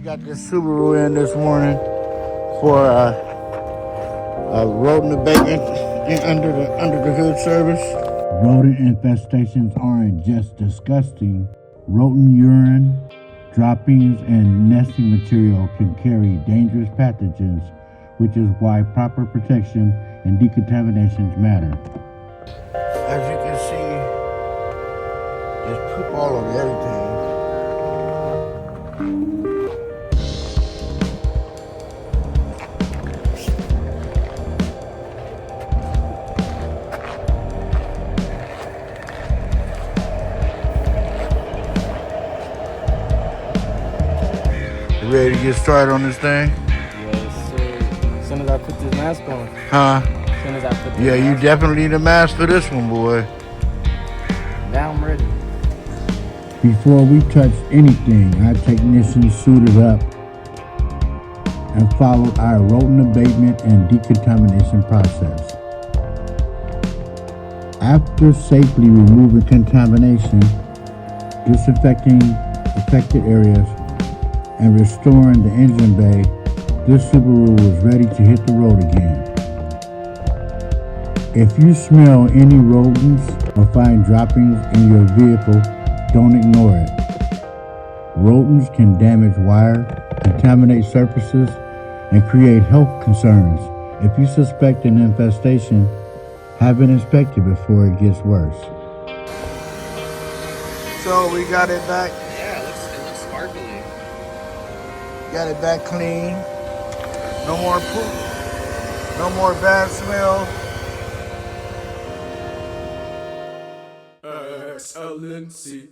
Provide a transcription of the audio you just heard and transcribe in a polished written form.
got this Subaru in this morning for a rodent abatement under the hood service. Rodent infestations aren't just disgusting. Rodent urine, droppings, and nesting material can carry dangerous pathogens, which is why proper protection and decontaminations matter. As you can see, there's poop all over everything. You ready to get started on this thing? Yes, sir. As soon as I put this mask on. Huh? As soon as I put this Yeah, you mask definitely need a mask for this one, boy. on. Now I'm ready. Before we touch anything, our technicians suited up and followed our rodent abatement and decontamination process. After safely removing contamination, disinfecting affected areas, and restoring the engine bay, this Subaru was ready to hit the road again. If you smell any rodents or find droppings in your vehicle, don't ignore it. Rodents can damage wire, contaminate surfaces, and create health concerns. If you suspect an infestation, have it inspected before it gets worse. So we got it back. Yeah, it looks sparkly. Got it back clean. No more poop. No more bad smell. XLNC.